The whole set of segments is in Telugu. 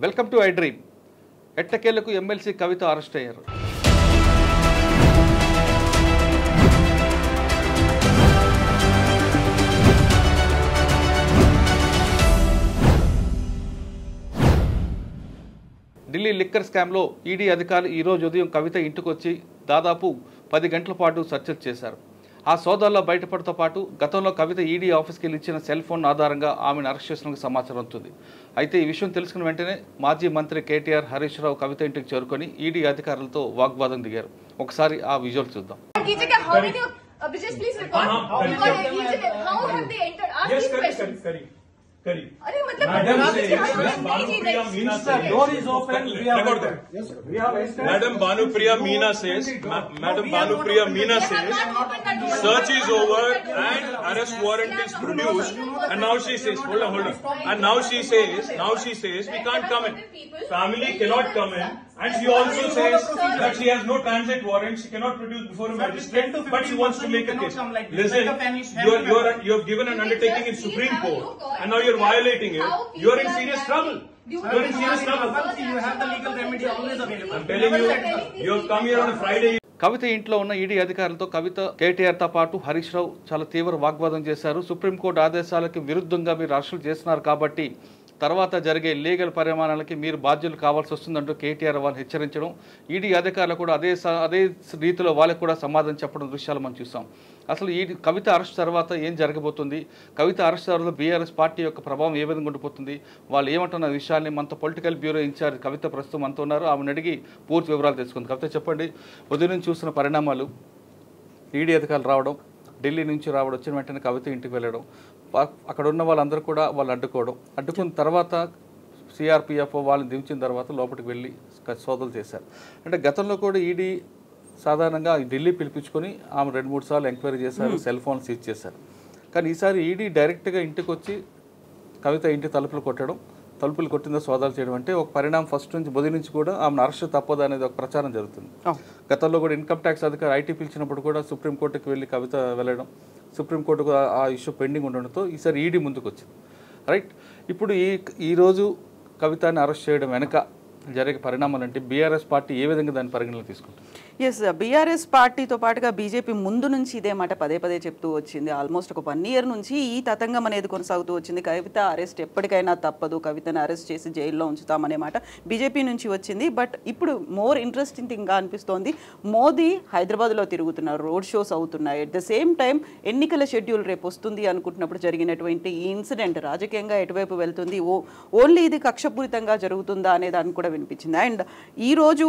Welcome to I dream. ఎట్టకేలకు ఎమ్మెల్సీ కవిత అరెస్ట్ అయ్యారు. ఢిల్లీ లిక్కర్ స్కామ్లో ఈడీ అధికారులు ఈరోజు ఉదయం కవిత ఇంటికి వచ్చి దాదాపు 10 గంటల పాటు సెర్చ్ చేశారు. ఆ సోదాల్లో బయటపడతో పాటు గతంలో కవిత ఈడీ ఆఫీస్కి వెళ్ళి ఇచ్చిన సెల్ ఫోన్ ఆధారంగా ఆమెను అరెస్ట్ చేసినట్టు సమాచారం ఉంటుంది. అయితే ఈ విషయం తెలుసుకున్న వెంటనే మాజీ మంత్రి కేటీఆర్ హరీష్ రావు కవిత ఇంటికి చేరుకొని ఈడీ అధికారులతో వాగ్వాదం దిగారు. ఒకసారి ఆ విజువల్ చూద్దాం. Madam Bhanupriya Meena says, search is over and arrest warrant is produced, and now she says, hold on, and now she says we can't come in. Family cannot come in, and she also says that she has no transit warrant, she cannot produce before a magistrate, but she wants to make a case. Listen, you have given an undertaking in Supreme Court, and now you're violating it. You're in serious trouble. You're in serious trouble. You have the legal remedy always available. I'm telling you, you have come here on a Friday. కవిత ఇంట్లో ఉన్న ఈడీ అధికారులతో కవిత కేటీఆర్తో పాటు హరీష్ రావు చాలా తీవ్ర వాగ్వాదం చేశారు. సుప్రీంకోర్టు ఆదేశాలకు విరుద్ధంగా మీరు అరెస్టులు చేస్తున్నారు కాబట్టి తర్వాత జరిగే లీగల్ పరిమాణాలకి మీరు బాధ్యులు కావాల్సి వస్తుందంటూ కేటీఆర్ వాళ్ళు హెచ్చరించడం, ఈడీ అధికారులు కూడా అదే రీతిలో వాళ్ళకి కూడా సమాధానం చెప్పడం దృశ్యాలు మనం చూసాం. అసలు ఈ కవిత అరెస్ట్ తర్వాత ఏం జరగబోతుంది, కవిత అరెస్ట్ తర్వాత బీఆర్ఎస్ పార్టీ యొక్క ప్రభావం ఏ విధంగా ఉండిపోతుంది, వాళ్ళు ఏమంటున్న విషయాన్ని మనతో పొలిటికల్ బ్యూరో ఇన్ఛార్జ్ కవిత ప్రస్తుతం మనతో ఉన్నారు. ఆమెను అడిగి పూర్తి వివరాలు తెలుసుకుంది. కవిత చెప్పండి, ఉదయం నుంచి చూసిన పరిణామాలు, ఈడీ అధికారులు రావడం, ఢిల్లీ నుంచి రావడం, వచ్చిన వెంటనే కవిత ఇంటికి వెళ్ళడం, అక్కడ ఉన్న వాళ్ళందరూ కూడా వాళ్ళు అడ్డుకున్న తర్వాత సిఆర్పిఎఫ్ వాళ్ళని దించిన తర్వాత లోపలికి వెళ్ళి సోదాలు చేశారు. అంటే గతంలో కూడా ఈడీ సాధారణంగా ఢిల్లీ పిలిపించుకొని ఆమె 2-3 సార్లు ఎంక్వైరీ చేశారు, సెల్ ఫోన్ సీజ్ చేశారు. కానీ ఈసారి ఈడీ డైరెక్ట్గా ఇంటికి వచ్చి కవిత ఇంటి తలుపులు కొట్టిందో సోదాలు చేయడం అంటే ఒక పరిణామం. ఫస్ట్ నుంచి బుధి నుంచి కూడా ఆమెను అరెస్ట్ తప్పదు అనేది ఒక ప్రచారం జరుగుతుంది. గతంలో కూడా ఇన్కమ్ ట్యాక్స్ అధికారి ఐటీ పిలిచినప్పుడు కూడా సుప్రీంకోర్టుకి వెళ్ళి కవిత వెళ్ళడం, సుప్రీంకోర్టుకు ఆ ఇష్యూ పెండింగ్ ఉండడంతో ఈసారి ఈడీ ముందుకు వచ్చింది. రైట్, ఇప్పుడు ఈరోజు కవితని అరెస్ట్ చేయడం వెనక జరిగే పరిణామాలు అంటే బీఆర్ఎస్ పార్టీ ఏ విధంగా దాన్ని పరిగణలోకి తీసుకుంటుంది? ఎస్, బీఆర్ఎస్ పార్టీతో పాటుగా బీజేపీ ముందు నుంచి ఇదే మాట పదే చెప్తూ వచ్చింది. ఆల్మోస్ట్ ఒక 1 ఇయర్ నుంచి ఈ తతంగం అనేది కొనసాగుతూ వచ్చింది. కవిత అరెస్ట్ ఎప్పటికైనా తప్పదు, కవితను అరెస్ట్ చేసి జైల్లో ఉంచుతామనే మాట బీజేపీ నుంచి వచ్చింది. బట్ ఇప్పుడు మోర్ ఇంట్రెస్టింగ్ థింగ్గా అనిపిస్తోంది, మోదీ హైదరాబాద్లో తిరుగుతున్నారు, రోడ్ షోస్ అవుతున్నాయి. అట్ ద సేమ్ టైం ఎన్నికల షెడ్యూల్ రేపు వస్తుంది అనుకుంటున్నప్పుడు జరిగినటువంటి ఈ ఇన్సిడెంట్ రాజకీయంగా ఎటువైపు వెళ్తుంది, ఓన్లీ ఇది కక్షపూరితంగా జరుగుతుందా అనే దాన్ని కూడా వినిపించింది. అండ్ ఈరోజు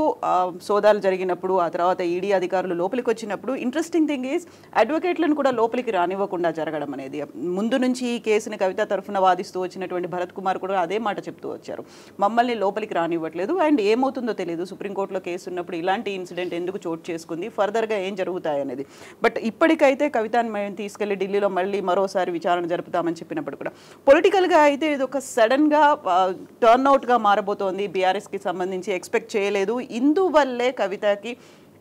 సోదాలు జరిగినప్పుడు, ఆ తర్వాత ఈడీ అధికారులు లోపలికి వచ్చినప్పుడు ఇంట్రెస్టింగ్ థింగ్ ఈజ్ అడ్వకేట్లను కూడా లోపలికి రానివ్వకుండా జరగడం అనేది. ముందు నుంచి ఈ కేసుని కవిత తరఫున వాదిస్తూ వచ్చినటువంటి భరత్ కుమార్ కూడా అదే మాట చెప్తూ వచ్చారు, మమ్మల్ని లోపలికి రానివ్వట్లేదు. అండ్ ఏమవుతుందో తెలియదు, సుప్రీంకోర్టులో కేసు ఉన్నప్పుడు ఇలాంటి ఇన్సిడెంట్ ఎందుకు చోటు చేసుకుంది, ఫర్దర్గా ఏం జరుగుతాయి అనేది. బట్ ఇప్పటికైతే కవితను మేము తీసుకెళ్లి ఢిల్లీలో మళ్ళీ మరోసారి విచారణ జరుపుతామని చెప్పినప్పుడు కూడా పొలిటికల్గా అయితే ఇది ఒక సడన్గా టర్న్అవుట్గా మారబోతోంది. బీఆర్ఎస్కి సంబంధించి ఎక్స్పెక్ట్ చేయలేదు, ఇందువల్లే కవితకి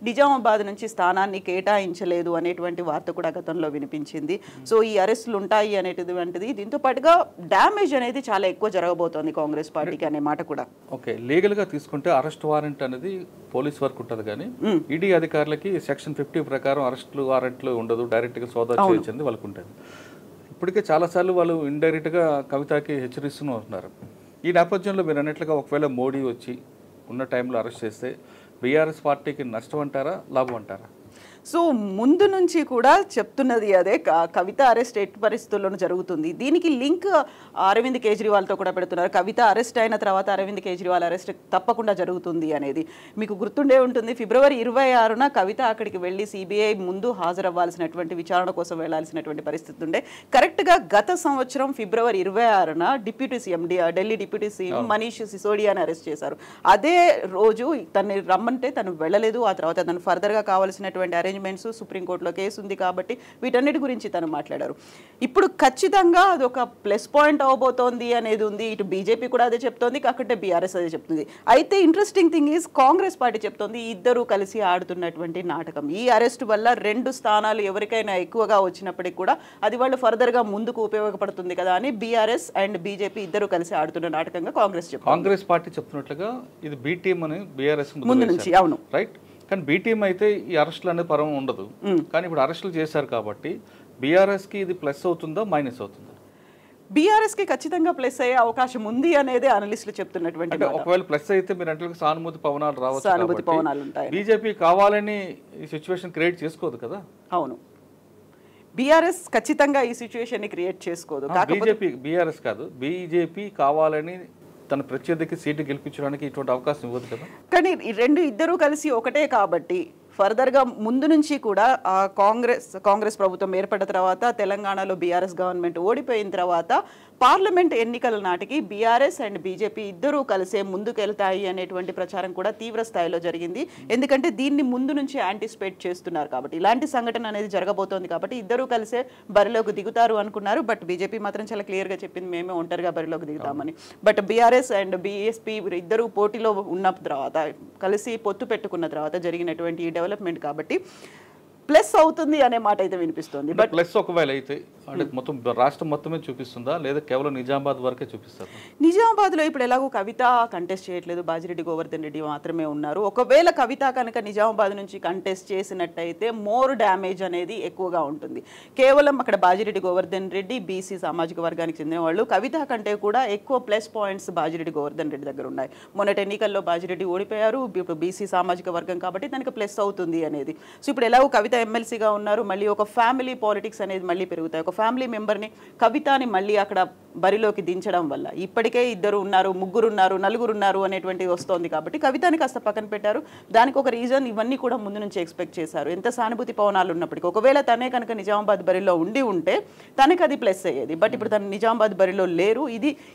నిజామాబాద్ నుంచి స్థానాన్ని కేటాయించలేదు అనేటువంటి వార్త కూడా గతంలో వినిపించింది. సో ఈ అరెస్టులు ఉంటాయి అనేటువంటిది, దీంతో పాటుగా డ్యామేజ్ అనేది చాలా ఎక్కువ జరగబోతోంది కాంగ్రెస్ పార్టీకి అనే మాట కూడా. ఓకే, లీగల్గా తీసుకుంటే అరెస్ట్ వారెంట్ అనేది పోలీస్ వర్క్ ఉంటుంది, కానీ ఈడీ అధికారులకి సెక్షన్ 50 ప్రకారం అరెస్టులు వారెంట్లు ఉండదు, డైరెక్ట్గా సోదా చేయొచ్చింది వాళ్ళకు ఉంటుంది. ఇప్పటికే చాలాసార్లు వాళ్ళు ఇండైరెక్ట్గా కవితకి హెచ్చరిస్తూనే ఉంటున్నారు. ఈ నేపథ్యంలో మీరు అన్నట్లుగా ఒకవేళ మోడీ వచ్చి ఉన్న టైంలో అరెస్ట్ చేస్తే బీఆర్ఎస్ పార్టీకి నష్టం అంటారా, లాభం అంటారా? సో ముందు నుంచి కూడా చెప్తున్నది అదే, కవిత అరెస్ట్ ఎట్టి పరిస్థితుల్లోనూ జరుగుతుంది. దీనికి లింక్ అరవింద్ కేజ్రీవాల్తో కూడా పెడుతున్నారు. కవిత అరెస్ట్ అయిన తర్వాత అరవింద్ కేజ్రీవాల్ అరెస్ట్ తప్పకుండా జరుగుతుంది అనేది మీకు గుర్తుండే ఉంటుంది. ఫిబ్రవరి 26న కవిత అక్కడికి వెళ్ళి సిబిఐ ముందు హాజరవ్వాల్సినటువంటి విచారణ కోసం వెళ్లాల్సినటువంటి పరిస్థితి ఉండే. కరెక్ట్గా గత సంవత్సరం ఫిబ్రవరి 26న deputy CM Delhi deputy CM Manish సిసోడియాని అరెస్ట్ చేశారు. అదే రోజు తనని రమ్మంటే తను వెళ్ళలేదు. ఆ తర్వాత తను ఫర్దర్గా కావాల్సినటువంటి అరేంజ్మెంట్స్, సుప్రీంకోర్టులో కేసు ఉంది కాబట్టి వీటన్నిటి గురించి తను మాట్లాడారు. ఇప్పుడు ఖచ్చితంగా అదొక ప్లస్ పాయింట్ అవబోతోంది అనేది ఉంది. ఇటు బీజేపీ కూడా అదే చెప్తోంది, కాకపోతే బీఆర్ఎస్ అదే చెప్తుంది. అయితే interesting thing is Congress party చెప్తోంది ఇద్దరు కలిసి ఆడుతున్నటువంటి నాటకం. ఈ అరెస్ట్ వల్ల 2 స్థానాలు ఎవరికైనా ఎక్కువగా వచ్చినప్పటికీ కూడా అది వాళ్ళు ఫర్దర్గా ముందుకు ఉపయోగపడుతుంది కదా అని బీఆర్ఎస్ అండ్ బీజేపీ ఇద్దరు కలిసి ఆడుతున్న నాటకంగా కాంగ్రెస్ చెప్తుంది. కాంగ్రెస్ పార్టీ చెప్తున్నట్లుగా ఇది బి టీం అని బీఆర్ఎస్ ముందు నుంచి, అవును రైట్. కానీ బి టీం అయితే ఈ అరెస్టులు అనేది పరం ఉండదు. కానీ ఇప్పుడు అరెస్టులు చేశారు కాబట్టి బీఆర్ఎస్ కి ఇది ప్లస్ అవుతుందా మైనస్ అవుతుందా? బీఆర్ఎస్ కి ఖచ్చితంగా ప్లస్ అయ్యే అవకాశం ఉంది అనేది అనలిస్టులు చెప్తున్నటువంటి. ఒకవేళ ప్లస్ అయితే మీరు అంటే సానుభూతి పవనాలు రావచ్చు, సానుభూతి పవనాలు ఉంటాయి. బీజేపీ కావాలని ఈ సిచ్యువేషన్ క్రియేట్ చేసుకోదు కదా. అవును, బీఆర్ఎస్ ఖచ్చితంగా ఈ సిచ్యువేషన్ ని క్రియేట్ చేసుకోదు. బీజేపీ, బీఆర్ఎస్ కాదు, బీజేపీ కావాలని తన ప్రత్యర్థికి సీటు గెలిపించడానికి ఇటువంటి అవకాశం ఇవ్వదు కదా. కానీ ఇద్దరు కలిసి ఒకటే కాబట్టి ఫర్దర్గా ముందు నుంచి కూడా కాంగ్రెస్ ప్రభుత్వం ఏర్పడిన తర్వాత తెలంగాణలో బీఆర్ఎస్ గవర్నమెంట్ ఓడిపోయిన తర్వాత పార్లమెంట్ ఎన్నికల నాటికి బీఆర్ఎస్ అండ్ బీజేపీ ఇద్దరూ కలిసే ముందుకెళ్తాయి అనేటువంటి ప్రచారం కూడా తీవ్ర స్థాయిలో జరిగింది. ఎందుకంటే దీన్ని ముందు నుంచి యాంటిసిపేట్ చేస్తున్నారు కాబట్టి, ఇలాంటి సంఘటన అనేది జరగబోతోంది కాబట్టి ఇద్దరూ కలిసే బరిలోకి దిగుతారు అనుకున్నారు. బట్ బీజేపీ మాత్రం చాలా క్లియర్గా చెప్పింది మేమే ఒంటరిగా బరిలోకి దిగుతామని. బట్ బీఆర్ఎస్ అండ్ బీఎస్పీ ఇద్దరూ పోటీలో ఉన్న తర్వాత, కలిసి పొత్తు పెట్టుకున్న తర్వాత జరిగినటువంటి ఈ డెవలప్మెంట్ కాబట్టి ప్లస్ అవుతుంది అనే మాట అయితే వినిపిస్తుంది. బట్ ప్లస్ ఒకవేళ అయితే అంటే మొత్తం రాష్ట్రం మొత్తమే చూపిస్తుందా లేదా కేవలం నిజామాబాద్ వరకే చూపిస్తారు? నిజామాబాద్లో ఇప్పుడు ఎలాగో కవిత కంటెస్ట్ చేయట్లేదు, బాజిరెడ్డి గోవర్ధన్ రెడ్డి మాత్రమే ఉన్నారు. ఒకవేళ కవిత కనుక నిజామాబాద్ నుంచి కంటెస్ట్ చేసినట్టయితే మోర్ డ్యామేజ్ అనేది ఎక్కువగా ఉంటుంది. కేవలం అక్కడ బాజిరెడ్డి గోవర్ధన్ రెడ్డి బీసీ సామాజిక వర్గానికి చెందిన వాళ్ళు, కవిత కంటే కూడా ఎక్కువ ప్లస్ పాయింట్స్ బాజిరెడ్డి గోవర్ధన్ రెడ్డి దగ్గర ఉన్నాయి. మొన్నటి ఎన్నికల్లో బాజిరెడ్డి ఓడిపోయారు, ఇప్పుడు బీసీ సామాజిక వర్గం కాబట్టి దానికి ప్లస్ అవుతుంది అనేది. సో ఇప్పుడు ఎలాగో కవిత ఎమ్మెల్సీగా ఉన్నారు, మళ్ళీ ఒక ఫ్యామిలీ పాలిటిక్స్ అనేది మళ్ళీ పెరుగుతాయి. ఒక ఫ్యామిలీ మెంబర్ని కవితని మళ్ళీ అక్కడ బరిలోకి దించడం వల్ల ఇప్పటికే 2 ఉన్నారు, 3 ఉన్నారు, 4 ఉన్నారు అనేటువంటిది వస్తోంది కాబట్టి కవితని కాస్త పక్కన పెట్టారు. దానికి ఒక రీజన్ ఇవన్నీ కూడా ముందు నుంచి ఎక్స్పెక్ట్ చేశారు. ఎంత సానుభూతి పవనాలు ఉన్నప్పటికీ ఒకవేళ తనే కనుక నిజామాబాద్ బరిలో ఉంటే తనకి అది ప్లస్ అయ్యేది. బట్ ఇప్పుడు తను నిజామాబాద్ బరిలో లేరు,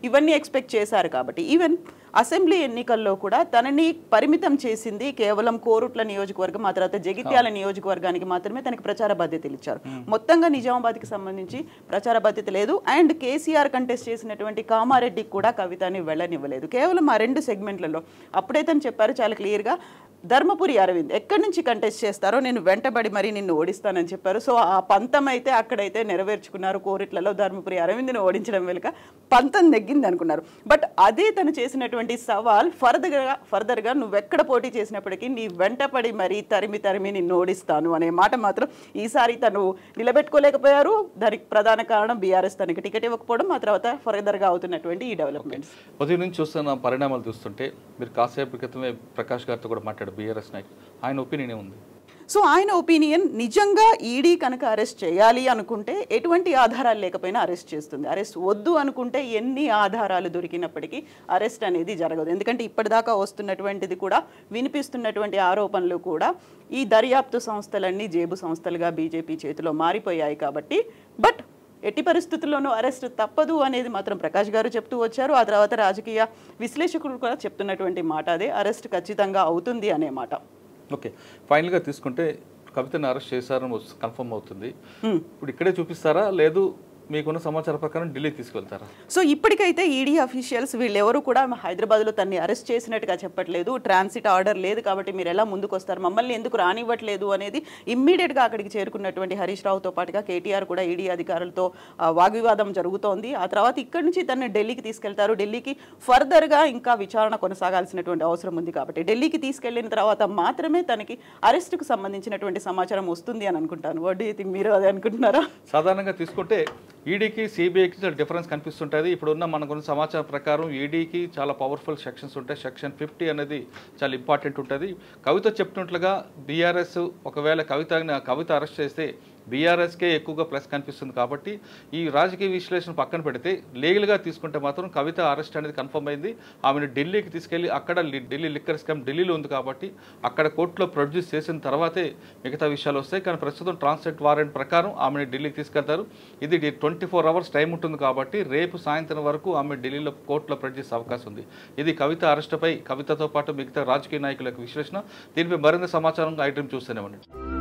ఇవన్నీ ఎక్స్పెక్ట్ చేశారు కాబట్టి ఈవెన్ అసెంబ్లీ ఎన్నికల్లో కూడా తనని పరిమితం చేసింది కేవలం కోరుట్ల నియోజకవర్గం, ఆ తర్వాత జగిత్యాల నియోజకవర్గానికి మాత్రమే తనకి ప్రచార బాధ్యతలు ఇచ్చారు. మొత్తంగా నిజామాబాద్కి సంబంధించి ప్రచార బాధ్యత లేదు. అండ్ కేసీఆర్ కంటెస్ట్ చేసినటువంటి కామారెడ్డికి కూడా కవితని వెళ్ళనివ్వలేదు. కేవలం ఆ 2 సెగ్మెంట్లలో అప్పుడే తను చెప్పారు చాలా క్లియర్గా, ధర్మపురి అరవింద్ ఎక్కడి నుంచి కంటెస్ట్ చేస్తారో నేను వెంటబడి మరీ నిన్ను ఓడిస్తానని చెప్పారు. సో ఆ పంతం అయితే అక్కడైతే నెరవేర్చుకున్నారు. కోరిట్లలో ధర్మపురి అరవింద్ని ఓడించడం వెనుక పంతం నెగ్గింది అనుకున్నారు. బట్ అదే తను చేసినటువంటి సవాల్ ఫర్దర్గా నువ్వెక్కడ పోటీ చేసినప్పటికీ నీ వెంటపడి మరీ తరిమి నిన్ను ఓడిస్తాను అనే మాట మాత్రం ఈసారి తను నిలబెట్టుకోలేకపోయారు. దానికి ప్రధాన కారణం బీఆర్ఎస్ తనకి టికెట్ ఇవ్వకపోవడం, ఆ తర్వాత ఫర్దర్గా అవుతున్నటువంటి ఈ డెవలప్మెంట్స్. ఉదయం నుంచి చూస్తున్న పరిణామాలు చూస్తుంటే మీరు కాసేపు క్రితమే ప్రకాష్ గారితో కూడా మాట్లాడారు బీఆర్ఎస్ నాయకులు, ఆయన ఒపీనియన్ ఉంది. సో ఆయన ఒపీనియన్ నిజంగా ఈడీ కనుక అరెస్ట్ చేయాలి అనుకుంటే ఎటువంటి ఆధారాలు లేకపోయినా అరెస్ట్ చేస్తుంది. అరెస్ట్ వద్దు అనుకుంటే ఎన్ని ఆధారాలు దొరికినప్పటికీ అరెస్ట్ అనేది జరగదు. ఎందుకంటే ఇప్పటిదాకా వస్తున్నటువంటిది కూడా, వినిపిస్తున్నటువంటి ఆరోపణలు కూడా ఈ దర్యాప్తు సంస్థలన్నీ జేబు సంస్థలుగా బీజేపీ చేతిలో మారిపోయాయి కాబట్టి. బట్ ఎట్టి పరిస్థితుల్లోనూ అరెస్ట్ తప్పదు అనేది మాత్రం ప్రకాష్ గారు చెప్తూ వచ్చారు. ఆ తర్వాత రాజకీయ విశ్లేషకులు కూడా చెప్తున్నటువంటి మాట అదే, అరెస్ట్ ఖచ్చితంగా అవుతుంది అనే మాట. ఓకే, ఫైనల్గా తీసుకుంటే కవితను అరెస్ట్ చేశారని కన్ఫర్మ్ అవుతుంది. ఇప్పుడు ఇక్కడే చూపిస్తారా లేదు మీకున్న సమాచారం ప్రకారం ఢిల్లీ తీసుకెళ్తారా? సో ఇప్పటికైతే ఈడీ అఫీషియల్స్ వీళ్ళెవరు కూడా హైదరాబాద్లో తన్ని అరెస్ట్ చేసినట్టుగా చెప్పట్లేదు. ట్రాన్సిట్ ఆర్డర్ లేదు కాబట్టి మీరు ఎలా ముందుకు వస్తారు, మమ్మల్ని ఎందుకు రానివ్వట్లేదు అనేది ఇమ్మీడియట్గా అక్కడికి చేరుకున్నటువంటి హరీష్ రావుతో పాటుగా కేటీఆర్ కూడా ఈడీ అధికారులతో వాగ్వివాదం జరుగుతోంది. ఆ తర్వాత ఇక్కడి నుంచి తనని ఢిల్లీకి తీసుకెళ్తారు. ఢిల్లీకి ఫర్దర్గా ఇంకా విచారణ కొనసాగాల్సినటువంటి అవసరం ఉంది కాబట్టి ఢిల్లీకి తీసుకెళ్లిన తర్వాత మాత్రమే తనకి అరెస్టుకు సంబంధించినటువంటి సమాచారం వస్తుంది అని అనుకుంటాను. వాట్ డు యు థింక్, మీరు అదే అనుకుంటున్నారా? సాధారణంగా తీసుకుంటే ఈడీకి సిబిఐకి చాలా డిఫరెన్స్ కనిపిస్తుంటుంది. ఇప్పుడున్న మనకున్న సమాచారం ప్రకారం ఈడీకి చాలా పవర్ఫుల్ సెక్షన్స్ ఉంటాయి. సెక్షన్ 50 అనేది చాలా ఇంపార్టెంట్ ఉంటుంది. కవిత చెప్తున్నట్లుగా బీఆర్ఎస్ ఒకవేళ కవిత అరెస్ట్ చేస్తే బీఆర్ఎస్కే ఎక్కువగా ప్లస్ కనిపిస్తుంది కాబట్టి ఈ రాజకీయ విశ్లేషణ పక్కన పెడితే లీగల్గా తీసుకుంటే మాత్రం కవిత అరెస్ట్ అనేది కన్ఫర్మ్ అయింది. ఆమెను ఢిల్లీకి తీసుకెళ్లి అక్కడ ఢిల్లీ లిక్కర్ స్కామ్ ఢిల్లీలో ఉంది కాబట్టి అక్కడ కోర్టులో ప్రొడ్యూస్ చేసిన తర్వాతే మిగతా విషయాలు వస్తాయి. కానీ ప్రస్తుతం ట్రాన్సిట్ వారెంట్ ప్రకారం ఆమెను ఢిల్లీకి తీసుకెళ్తారు. ఇది 24 అవర్స్ టైం ఉంటుంది కాబట్టి రేపు సాయంత్రం వరకు ఆమె ఢిల్లీలో కోర్టులో ప్రొడ్యూస్ అవకాశం ఉంది. ఇది కవిత అరెస్టుపై కవితతో పాటు మిగతా రాజకీయ నాయకుల విశ్లేషణ. దీనిపై మరింత సమాచారం ఐటమ్ చూస్తూనే ఉండండి.